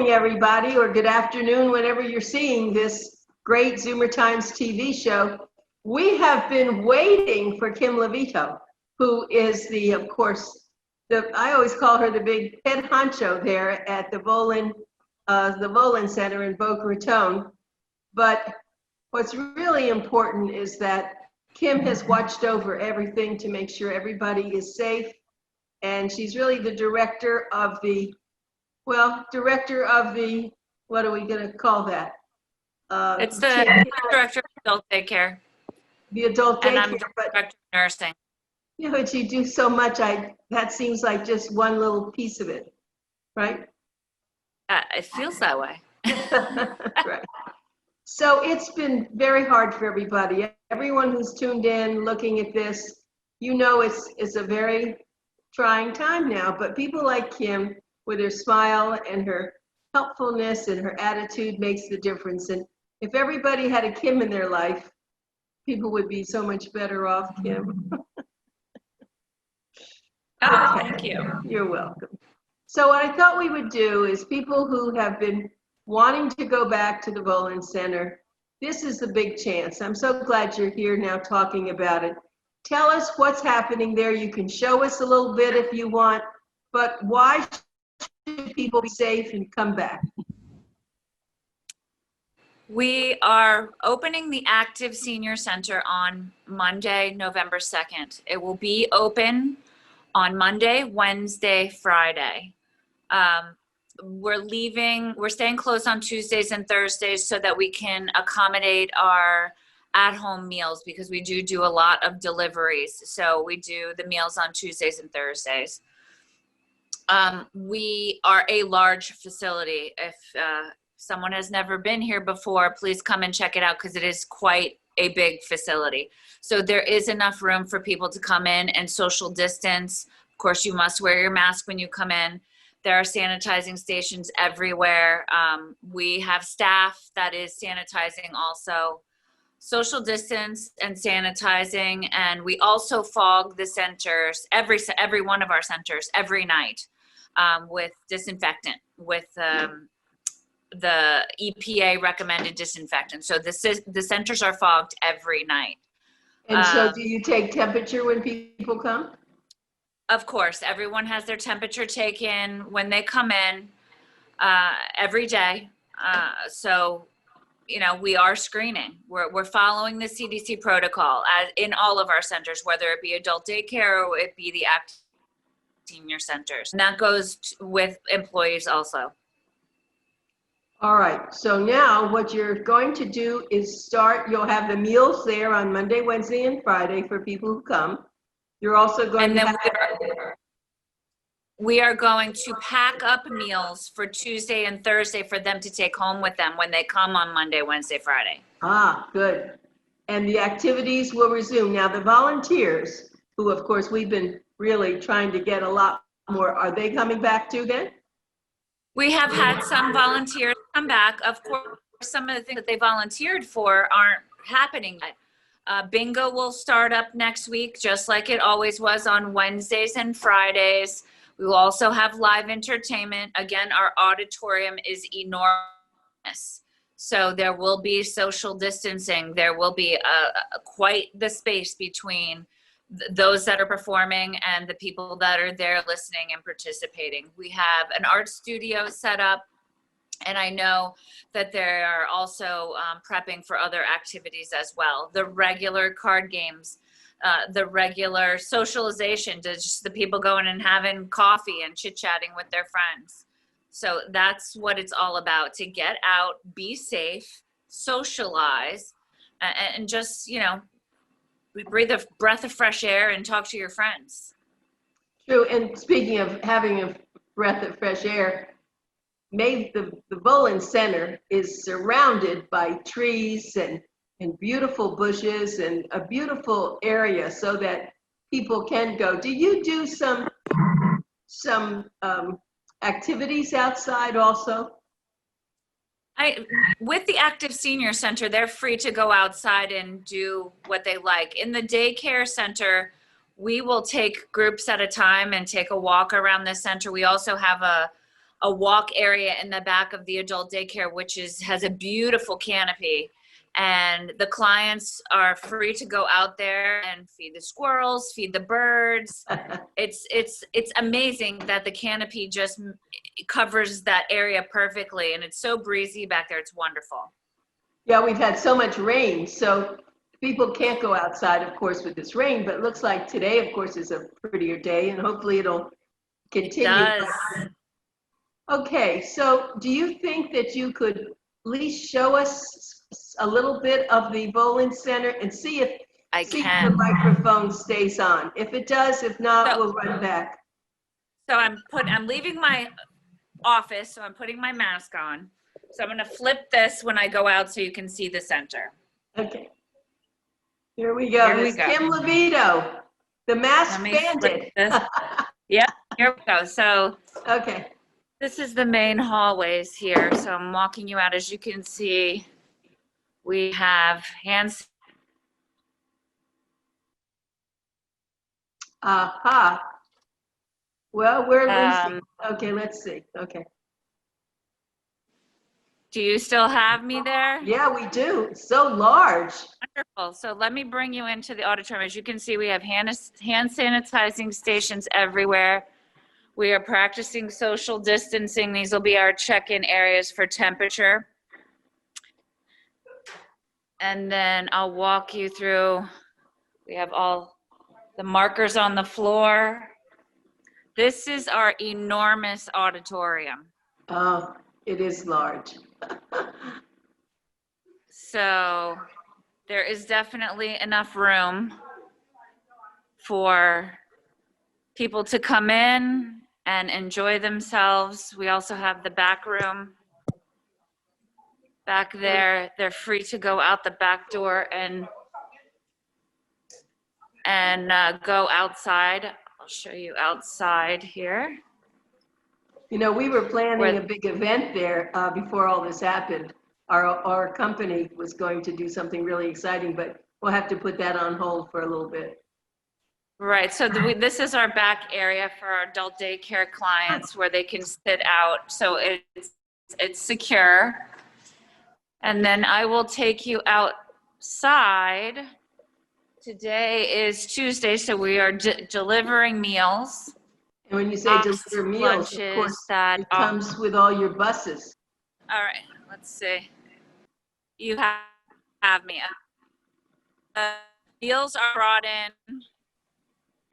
morning, everybody, or good afternoon, whenever you're seeing this great Zoomer Times TV show. We have been waiting for Kim Lovito, who is of course, I always call her the big head honcho there at the Volen Center in Boca Raton. But what's really important is that Kim has watched over everything to make sure everybody is safe. And she's really the director of the, what are we going to call that? It's the director of adult daycare. The adult daycare. And I'm the director of nursing. You know, but you do so much, that seems like just one little piece of it, right? It feels that way. Right. So it's been very hard for everybody. Everyone who's tuned in, looking at this, you know it's a very trying time now, but people like Kim, with her smile and her helpfulness and her attitude, makes the difference. And if everybody had a Kim in their life, people would be so much better off, Kim. Oh, thank you. You're welcome. So what I thought we would do is people who have been wanting to go back to the Volen Center, this is a big chance. I'm so glad you're here now talking about it. Tell us what's happening there. You can show us a little bit if you want, but why should people be safe and come back? We are opening the Active Senior Center on Monday, November 2nd. It will be open on Monday, Wednesday, Friday. We're staying closed on Tuesdays and Thursdays so that we can accommodate our at-home meals, because we do a lot of deliveries. So we do the meals on Tuesdays and Thursdays. We are a large facility. If someone has never been here before, please come and check it out, because it is quite a big facility. So there is enough room for people to come in and social distance. Of course, you must wear your mask when you come in. There are sanitizing stations everywhere. We have staff that is sanitizing also. Social distance and sanitizing, and we also fog the centers, every one of our centers every night with disinfectant, with the EPA recommended disinfectant. So the centers are fogged every night. And so do you take temperature when people come? Of course, everyone has their temperature taken when they come in every day. So, you know, we are screening. We're following the CDC protocol in all of our centers, whether it be adult daycare or it be the Active Senior Centers. And that goes with employees also. All right, so now what you're going to do is you'll have the meals there on Monday, Wednesday, and Friday for people who come. You're also going to have... We are going to pack up meals for Tuesday and Thursday for them to take home with them when they come on Monday, Wednesday, Friday. Ah, good. And the activities will resume. Now, the volunteers, who of course we've been really trying to get a lot more, are they coming back too then? We have had some volunteers come back. Of course, some of the things that they volunteered for aren't happening yet. Bingo will start up next week, just like it always was on Wednesdays and Fridays. We will also have live entertainment. Again, our auditorium is enormous. So there will be social distancing. There will be quite the space between those that are performing and the people that are there listening and participating. We have an art studio set up, and I know that they are also prepping for other activities as well. The regular card games, the regular socialization, just the people going and having coffee and chit-chatting with their friends. So that's what it's all about, to get out, be safe, socialize, and just, you know, breathe a breath of fresh air and talk to your friends. True, and speaking of having a breath of fresh air, the Volen Center is surrounded by trees and beautiful bushes and a beautiful area so that people can go. Do you do some activities outside also? With the Active Senior Center, they're free to go outside and do what they like. In the daycare center, we will take groups at a time and take a walk around the center. We also have a a walk area in the back of the adult daycare, which has a beautiful canopy. And the clients are free to go out there and feed the squirrels, feed the birds. It's amazing that the canopy just covers that area perfectly, and it's so breezy back there. It's wonderful. Yeah, we've had so much rain, so people can't go outside, of course, with this rain, but it looks like today, of course, is a prettier day, and hopefully it'll continue. It does. Okay, so do you think that you could at least show us a little bit of the Volen Center and see if the microphone stays on? If it does, if not, we'll run back. So I'm leaving my office, so I'm putting my mask on. So I'm going to flip this when I go out so you can see the center. Okay. Here we go. This is Kim Lovito, the masked bandit. Yeah, here we go. So okay. This is the main hallways here. So I'm walking you out. As you can see, we have hands. Aha. Well, we're losing. Okay, let's see. Okay. Do you still have me there? Yeah, we do. It's so large. Wonderful. So let me bring you into the auditorium. As you can see, we have hand sanitizing stations everywhere. We are practicing social distancing. These will be our check-in areas for temperature. And then I'll walk you through. We have all the markers on the floor. This is our enormous auditorium. Oh, it is large. So there is definitely enough room for people to come in and enjoy themselves. We also have the back room back there. They're free to go out the back door and go outside. I'll show you outside here. You know, we were planning a big event there before all this happened. Our company was going to do something really exciting, but we'll have to put that on hold for a little bit. Right, so this is our back area for our adult daycare clients where they can sit out, so it's secure. And then I will take you outside. Today is Tuesday, so we are delivering meals. And when you say deliver meals, of course, it comes with all your buses. All right, let's see. You have me. Meals are brought in,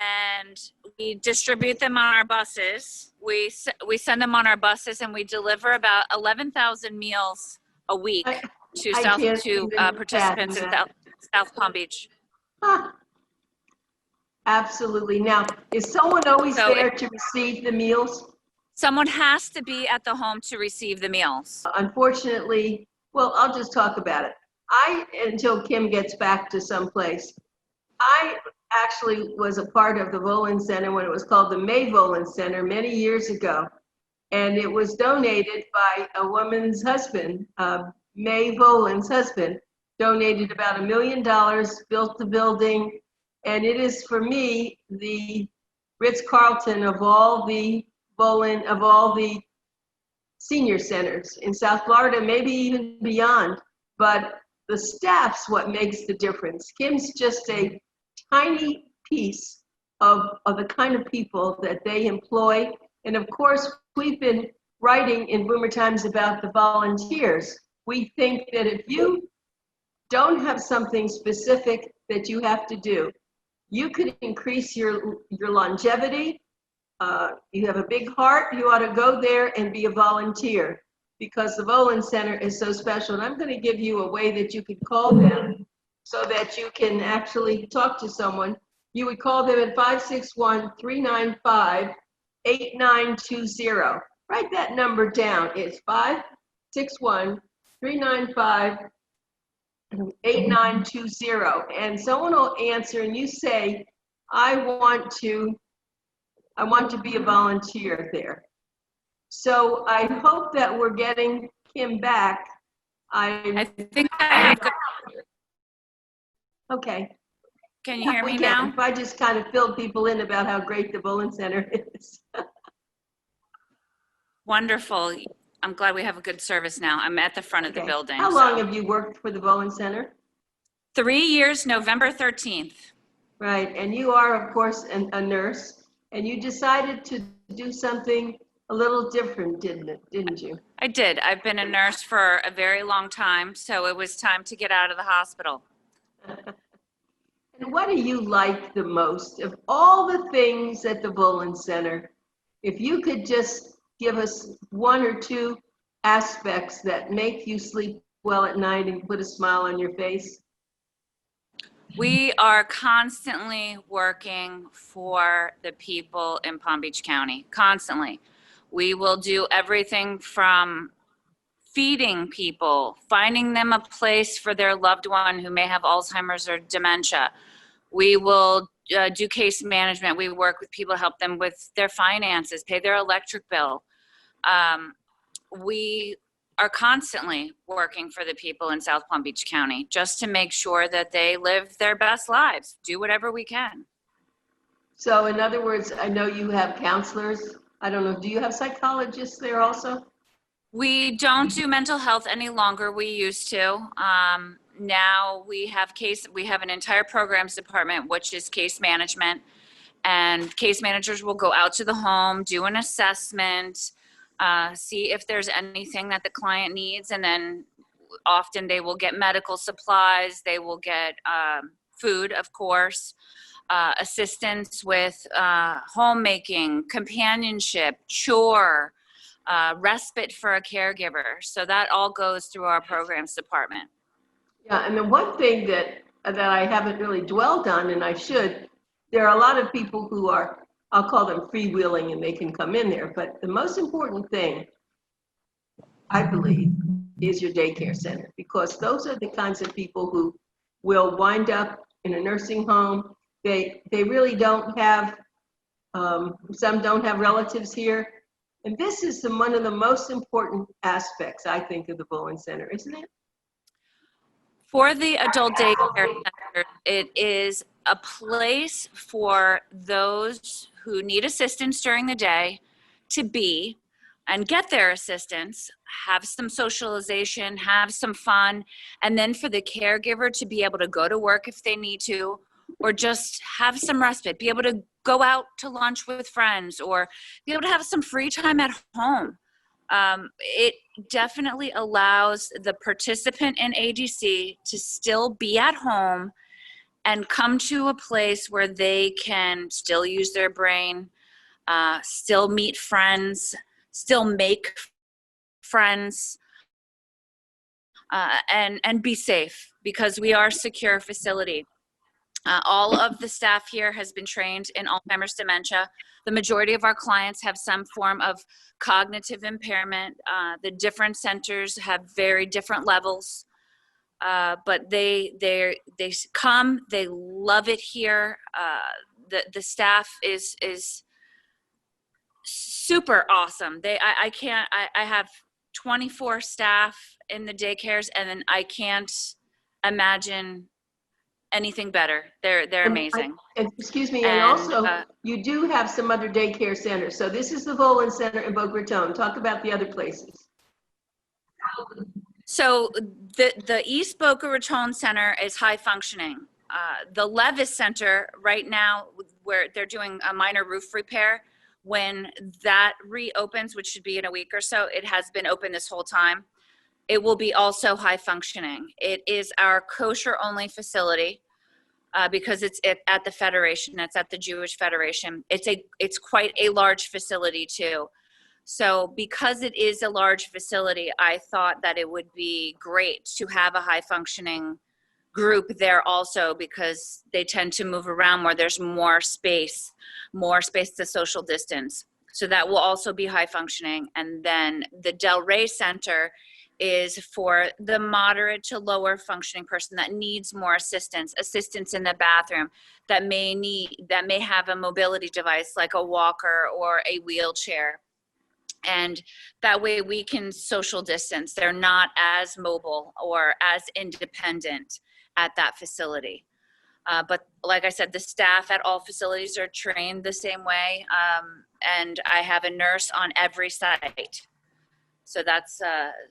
and we distribute them on our buses. We send them on our buses, and we deliver about 11,000 meals a week to participants in South Palm Beach. Huh. Absolutely. Now, is someone always there to receive the meals? Someone has to be at the home to receive the meals. Unfortunately, well, I'll just talk about it. Until Kim gets back to someplace, I actually was a part of the Volen Center when it was called the May Volen Center many years ago. And it was donated by a woman's husband, May Volen's husband, donated about $1 million, built the building. And it is, for me, the Ritz-Carlton of all the senior centers in South Florida, maybe even beyond. But the staff's what makes the difference. Kim's just a tiny piece of the kind of people that they employ. And of course, we've been writing in Boomer Times about the volunteers. We think that if you don't have something specific that you have to do, you could increase your longevity. You have a big heart, you ought to go there and be a volunteer, because the Volen Center is so special. And I'm going to give you a way that you could call them so that you can actually talk to someone. You would call them at 561-395-8920. Write that number down. It's 561-395-8920. And someone will answer, and you say, I want to be a volunteer there. So I hope that we're getting Kim back. I think I have. Okay. Can you hear me now? If I just kind of filled people in about how great the Volen Center is. Wonderful. I'm glad we have a good service now. I'm at the front of the Okay. building. How long so. have you worked for the Volen Center? 3 years, November 13th. Right, and you are, of course, a nurse, and you decided to do something a little different, didn't you? I did. I've been a nurse for a very long time, so it was time to get out of the hospital. And what do you like the most of all the things at the Volen Center? If you could just give us one or two aspects that make you sleep well at night and put a smile on your face. We are constantly working for the people in Palm Beach County, constantly. We will do everything from feeding people, finding them a place for their loved one who may have Alzheimer's or dementia. We will do case management. We work with people to help them with their finances, pay their electric bill. We are constantly working for the people in South Palm Beach County just to make sure that they live their best lives, do whatever we can. So in other words, I know you have counselors. I don't know, do you have psychologists there also? We don't do mental health any longer. We used to. Now we have an entire programs department, which is case management, and case managers will go out to the home, do an assessment, see if there's anything that the client needs, and then often they will get medical supplies, they will get food, of course, assistance with homemaking, companionship, chore, respite for a caregiver. So that all goes through our programs department. Yeah, and the one thing that I haven't really dwelled on, and I should, there are a lot of people who are, I'll call them freewheeling, and they can come in there. But the most important thing, I believe, is your daycare center, because those are the kinds of people who will wind up in a nursing home. They really don't have, some don't have relatives here. And this is one of the most important aspects, I think, of the Volen Center, isn't it? For the adult daycare center, it is a place for those who need assistance during the day to be and get their assistance, have some socialization, have some fun, and then for the caregiver to be able to go to work if they need to, or just have some respite, be able to go out to lunch with friends, or be able to have some free time at home. It definitely allows the participant in ADC to still be at home and come to a place where they can still use their brain, still meet friends, still make friends, and be safe, because we are a secure facility. All of the staff here has been trained in Alzheimer's dementia. The majority of our clients have some form of cognitive impairment. The different centers have very different levels, but they come, they love it here. The staff is super awesome. I have 24 staff in the daycares, and then I can't imagine anything better. They're amazing. Excuse me, and also, you do have some other daycare centers. So this is the Volen Center in Boca Raton. Talk about the other places. So the East Boca Raton Center is high functioning. The Levis Center right now, where they're doing a minor roof repair, when that reopens, which should be in a week or so, it has been open this whole time. It will be also high functioning. It is our kosher only facility. Because it's at the Federation, it's at the Jewish Federation. It's quite a large facility too. So because it is a large facility, I thought that it would be great to have a high functioning group there also, because they tend to move around where there's more space to social distance. So that will also be high functioning. And then the Del Rey Center is for the moderate to lower functioning person that needs more assistance in the bathroom, that may have a mobility device like a walker or a wheelchair. And that way we can social distance. They're not as mobile or as independent at that facility. But like I said, the staff at all facilities are trained the same way. And I have a nurse on every site. So that's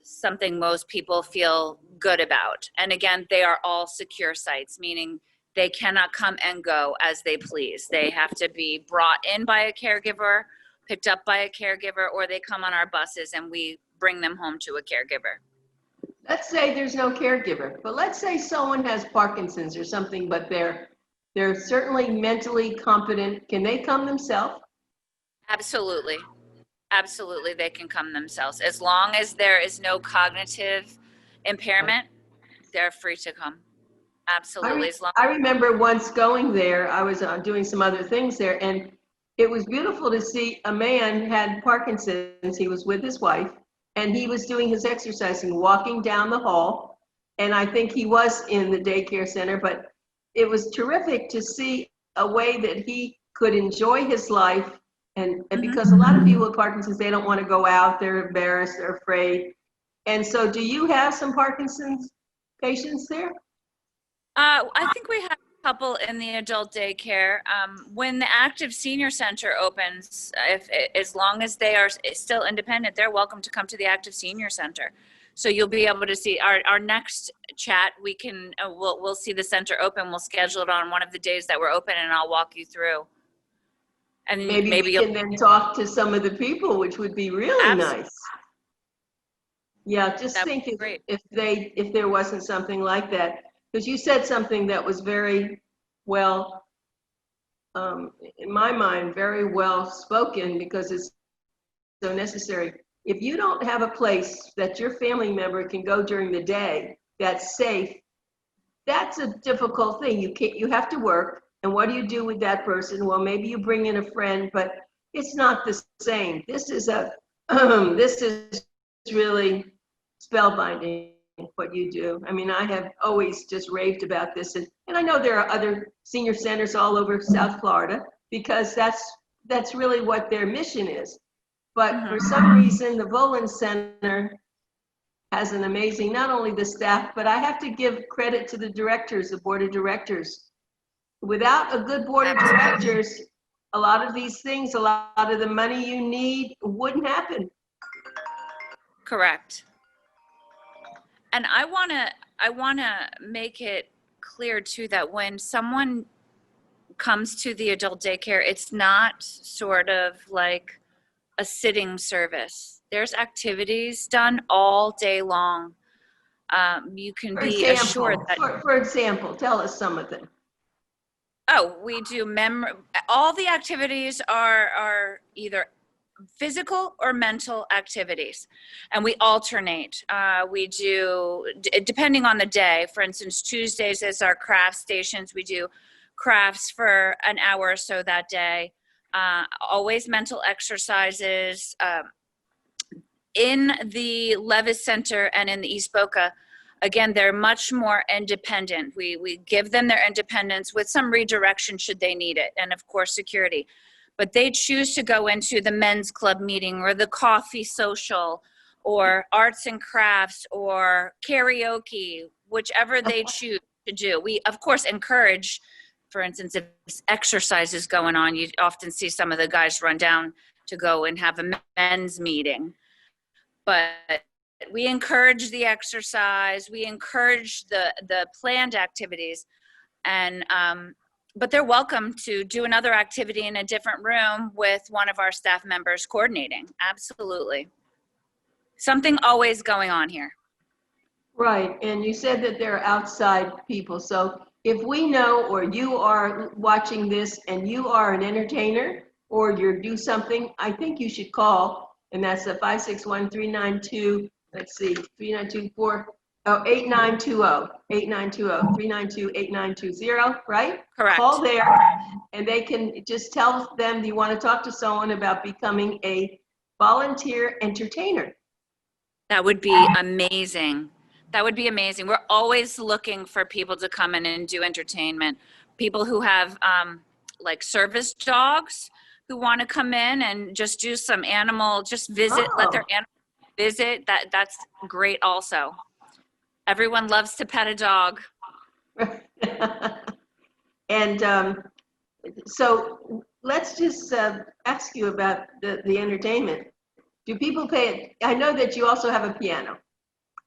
something most people feel good about. And again, they are all secure sites, meaning they cannot come and go as they please. They have to be brought in by a caregiver, picked up by a caregiver, or they come on our buses and we bring them home to a caregiver. Let's say there's no caregiver, but let's say someone has Parkinson's or something, but they're certainly mentally competent. Can they come themselves? Absolutely. Absolutely, they can come themselves. As long as there is no cognitive impairment, they're free to come. Absolutely. I remember once going there, I was doing some other things there, and it was beautiful to see a man had Parkinson's. He was with his wife, and he was doing his exercising, walking down the hall, and I think he was in the daycare center, but it was terrific to see a way that he could enjoy his life. And because a lot of people with Parkinson's, they don't want to go out, they're embarrassed, they're afraid. And so do you have some Parkinson's patients there? I think we have a couple in the adult daycare. When the active senior center opens, as long as they are still independent, they're welcome to come to the active senior center. So you'll be able to see our next chat. We can, we'll see the center open. We'll schedule it on one of the days that we're open, and I'll walk you through. And maybe we can then talk to some of the people, which would be really nice. Yeah, just think if there wasn't something like that, because you said something that was very well, in my mind, very well spoken, because it's so necessary. If you don't have a place that your family member can go during the day that's safe, that's a difficult thing. You have to work. And what do you do with that person? Well, maybe you bring in a friend, but it's not the same. This is this is really spellbinding what you do. I mean, I have always just raved about this, and I know there are other senior centers all over South Florida, because that's really what their mission is. But for some reason, the Volen Center has an amazing, not only the staff, but I have to give credit to the directors, the board of directors. Without a good board of directors, a lot of these things, a lot of the money you need wouldn't happen. Correct. And I wanna make it clear too that when someone comes to the adult daycare, it's not sort of like a sitting service. There's activities done all day long. You can be assured that. For example, tell us some of them. Oh, we do all the activities are either physical or mental activities, and we alternate. We do, depending on the day. For instance, Tuesdays is our craft stations. We do crafts for an hour or so that day. Always mental exercises. In the Levis Center and in the East Boca, again, they're much more independent. We give them their independence with some redirection should they need it, and of course security. But they choose to go into the men's club meeting or the coffee social or arts and crafts or karaoke, whichever they choose to do. We, of course, encourage, for instance, if exercise is going on, you often see some of the guys run down to go and have a men's meeting. But we encourage the exercise, we encourage the planned activities, and but they're welcome to do another activity in a different room with one of our staff members coordinating. Absolutely. Something always going on here. Right, and you said that there are outside people. So if we know, or you are watching this and you are an entertainer or you do something, I think you should call, and that's the 561-392, let's see, 3924, 8920, 392-8920, right? Correct. Call there, and they can just tell them you want to talk to someone about becoming a volunteer entertainer. That would be amazing. That would be amazing. We're always looking for people to come in and do entertainment. People who have like service dogs who want to come in and just do some animal, just visit, let their animal visit. That's great also. Everyone loves to pet a dog. And so let's just ask you about the entertainment. Do people pay it? I know that you also have a piano.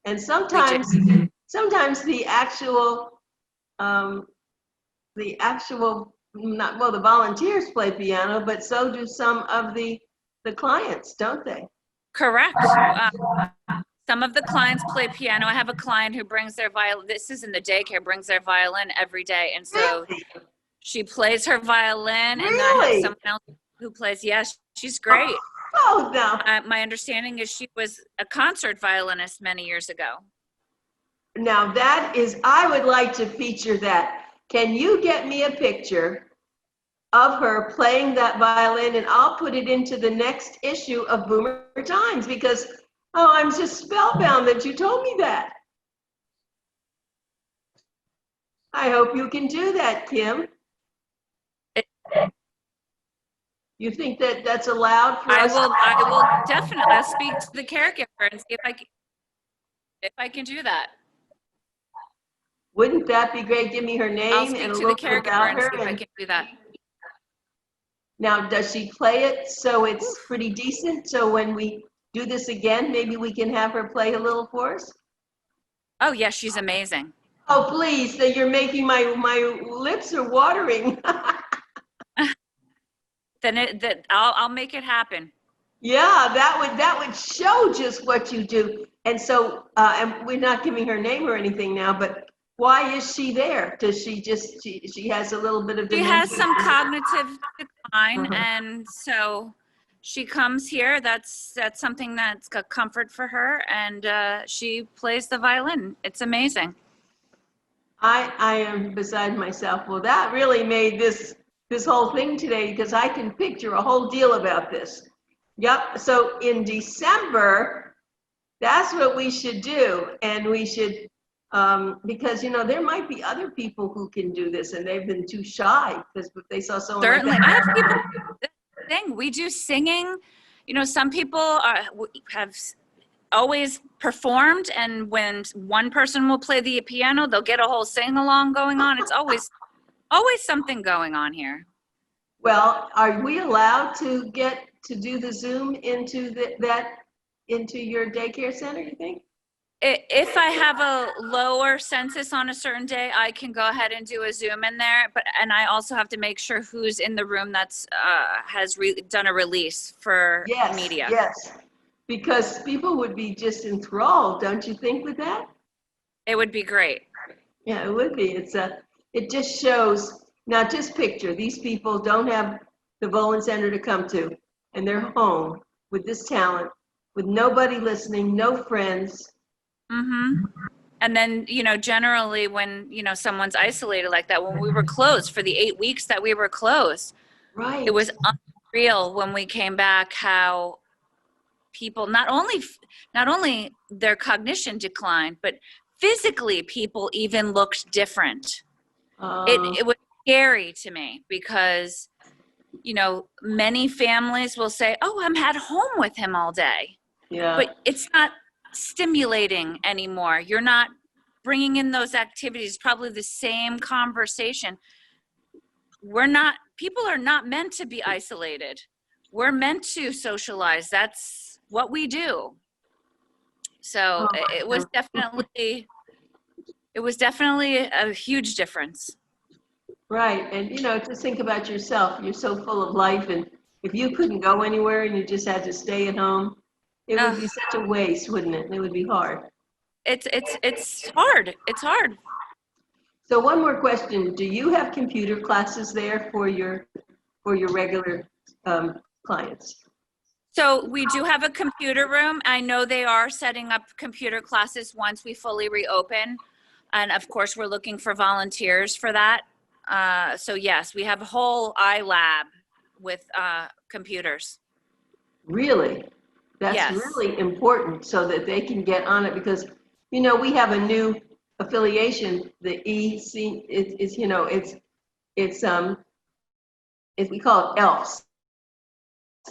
And sometimes the actual, the volunteers play piano, but so do some of the clients, don't they? Correct. Some of the clients play piano. I have a client who brings their violin. This is in the daycare, brings their violin every day. And so Really? she plays her violin, and I have Really? someone else who plays. Yes, she's great. Oh, no. My understanding is she was a concert violinist many years ago. Now that is, I would like to feature that. Can you get me a picture of her playing that violin, and I'll put it into the next issue of Boomer Times, because, oh, I'm just spellbound that you told me that. I hope you can do that, Kim. You think that that's allowed for us? I will definitely speak to the caregiver and see if I can do that. Wouldn't that be great? Give me her name. I'll speak to the caregiver and see if I can do that. Now, does she play it so it's pretty decent? So when we do this again, maybe we can have her play a little for us? Oh, yes, she's amazing. Oh, please, that you're making my lips are watering. Then I'll make it happen. Yeah, that would show just what you do. And so, and we're not giving her name or anything now, but why is she there? Does she just, she has a little bit of She dementia? has some cognitive decline, and so she comes here. That's something that's a comfort for her, and she plays the violin. It's amazing. I am beside myself. Well, that really made this whole thing today, because I can picture a whole deal about this. Yep. So in December, that's what we should do, and we should. Because, you know, there might be other people who can do this and they've been too shy because they saw someone Certainly. like that. I have people sing. We do singing. You know, some people have always performed, and when one person will play the piano, they'll get a whole sing-along going on. It's always something going on here. Well, are we allowed to get to do the Zoom into into your daycare center, you think? If I have a lower census on a certain day, I can go ahead and do a Zoom in there. And I also have to make sure who's in the room that's has done a release for media. Yes, because people would be just enthralled, don't you think, with that? It would be great. Yeah, it would be. It just shows. Now, just picture these people don't have the Volen Center to come to, and they're home with this talent, with nobody listening, no friends. Mm-hmm. And then, you know, generally when, you know, someone's isolated like that, when we were closed for the 8 weeks that we were closed, Right. It was unreal when we came back how people, not only their cognition declined, but physically people even looked different. It was scary to me because, you know, many families will say, oh, I'm at home with him all day. Yeah. But it's not stimulating anymore. You're not bringing in those activities, probably the same conversation. People are not meant to be isolated. We're meant to socialize. That's what we do. So it was definitely a huge difference. Right. And, you know, just think about yourself. You're so full of life. And if you couldn't go anywhere and you just had to stay at home, it would be such a waste, wouldn't it? It would be hard. It's hard. It's hard. So one more question. Do you have computer classes there for your regular clients? So we do have a computer room. I know they are setting up computer classes once we fully reopen. And of course, we're looking for volunteers for that. So yes, we have a whole iLab with computers. Really? That's really important so that they can get on it, because, you know, we have a new affiliation, the EC, it's you know, it's we call it ELFS.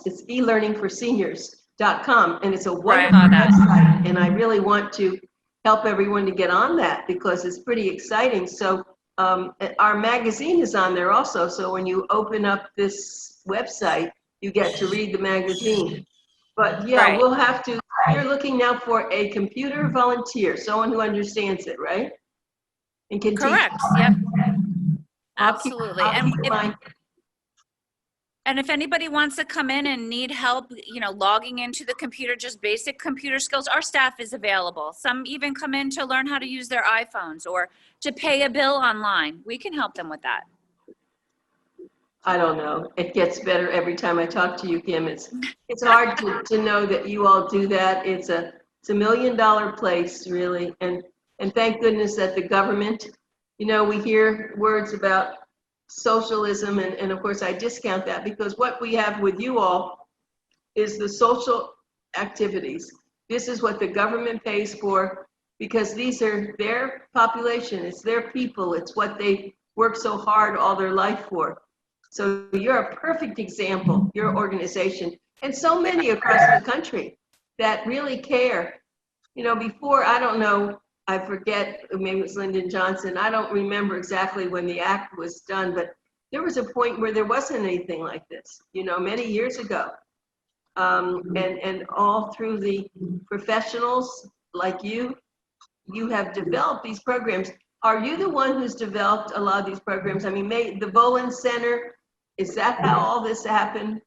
It's elearningforseniors.com, and it's a wonderful website, and I really want to help everyone to get on that because it's pretty exciting. So Our magazine is on there also, so when you open up this website, you get to read the magazine. But yeah, Right. we'll have to, you're looking now for a computer volunteer, someone who understands it, right? And can teach. Correct. Yep. I'll keep, Absolutely. I'll keep mine. And if anybody wants to come in and need help, logging into the computer, just basic computer skills, our staff is available. Some even come in to learn how to use their iPhones or to pay a bill online. We can help them with that. I don't know. It gets better every time I talk to you, Kim. It's hard to know that you all do that. It's a $1 million place, really. And thank goodness that the government, we hear words about socialism, and of course I discount that, because what we have with you all is the social activities. This is what the government pays for, because these are their population, it's their people, it's what they work so hard all their life for. So you're a perfect example, your organization, and so many across the country that really care. Before, I don't know, I forget, maybe it was Lyndon Johnson. I don't remember exactly when the act was done, but there was a point where there wasn't anything like this, many years ago. And all through the professionals like you have developed these programs. Are you the one who's developed a lot of these programs? I mean, the Volen Center, is that how all this happened?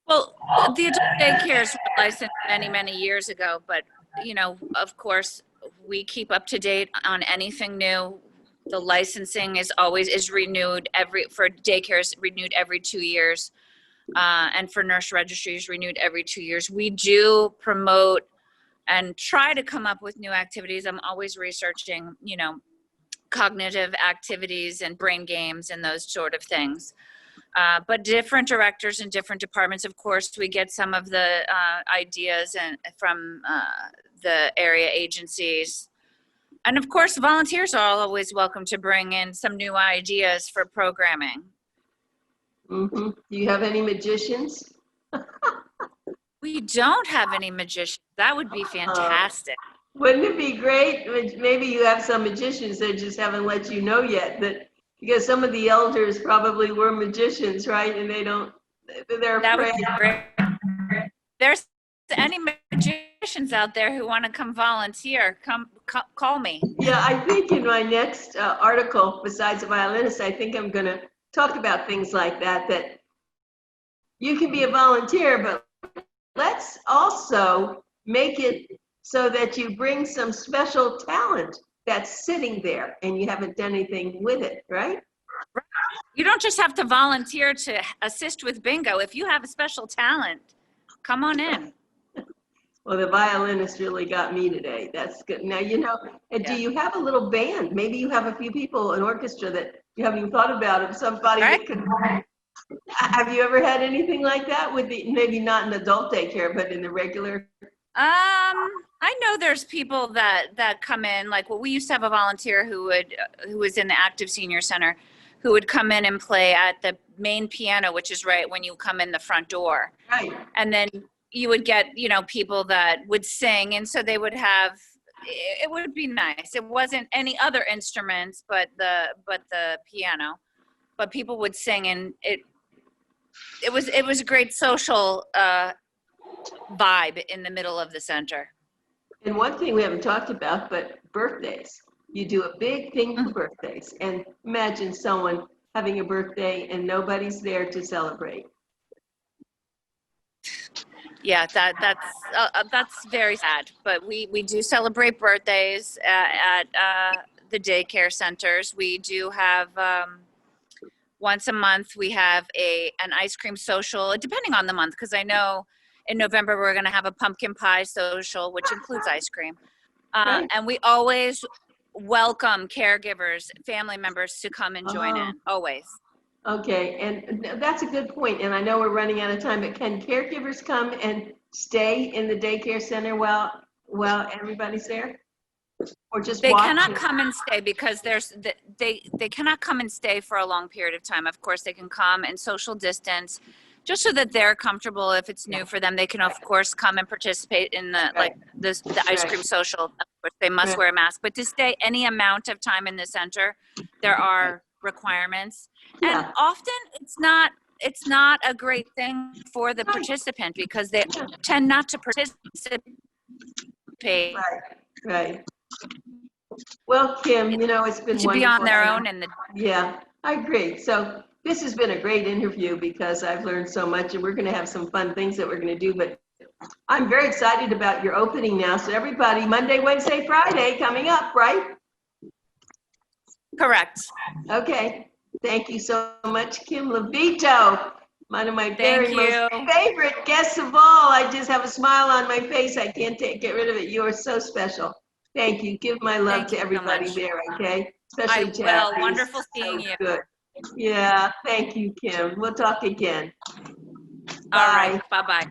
Well, the adult daycares were licensed many, many years ago, but, of course, we keep up to date on anything new. The licensing is renewed for daycares, renewed every 2 years. And for nurse registries, renewed every 2 years. We do promote and try to come up with new activities. I'm always researching, cognitive activities and brain games and those sort of things. But different directors in different departments, of course, we get some of the ideas from the area agencies. And of course, volunteers are always welcome to bring in some new ideas for programming. Mm-hmm. Do you have any magicians? We don't have any magicians. That would be fantastic. Wouldn't it be great? Maybe you have some magicians that just haven't let you know yet, because some of the elders probably were magicians, right? And they're That afraid. would be great. There's any magicians out there who want to come volunteer, call me. Yeah, I think in my next article, besides a violinist, I think I'm going to talk about things like that you can be a volunteer, but let's also make it so that you bring some special talent that's sitting there and you haven't done anything with it, right? You don't just have to volunteer to assist with bingo. If you have a special talent, come on in. Well, the violinist really got me today. That's good. Now, do you have a little band? Maybe you have a few people, an orchestra that you haven't even thought about, of somebody that could. Have you ever had anything like that with maybe not in adult daycare, but in the regular? I know there's people that come in, like, we used to have a volunteer who was in the active senior center, who would come in and play at the main piano, which is right when you come in the front door. Right. And then you would get, people that would sing. And so they would have, it would be nice. It wasn't any other instruments, but the piano, but people would sing, and it was a great social, vibe in the middle of the center. And one thing we haven't talked about, but birthdays. You do a big thing for birthdays. And imagine someone having a birthday and nobody's there to celebrate. Yeah, that's very sad. But we do celebrate birthdays at the daycare centers. We do have once a month we have an ice cream social, depending on the month, because I know in November we're going to have a pumpkin pie social, which includes ice cream. And we always welcome caregivers, family members to come and join in, always. Okay, and that's a good point. And I know we're running out of time, but can caregivers come and stay in the daycare center while everybody's there? Or just They watch? cannot come and stay because they cannot come and stay for a long period of time. Of course, they can come and social distance, just so that they're comfortable. If it's new for them, they can of course come and participate in the the ice cream social. Of course, they must wear a mask, but to stay any amount of time in the center, there are requirements, and often it's not a great thing for the participant because they tend not to participate. Right. Well, Kim, you know, it's been To wonderful. be on their own and Yeah, I agree. So this has been a great interview because I've learned so much, and we're going to have some fun things that we're going to do. But I'm very excited about your opening now. So everybody, Monday, Wednesday, Friday coming up, right? Correct. Okay. Thank you so much, Kim Lovito. One of my very most favorite guests of all. I just have a smile on my face. I can't get rid of it. You are so special. Thank you. Give my love to everybody there, okay? Especially Jackie. I will. Wonderful seeing you. Good. Yeah. Thank you, Kim. We'll talk again. All right. Bye-bye.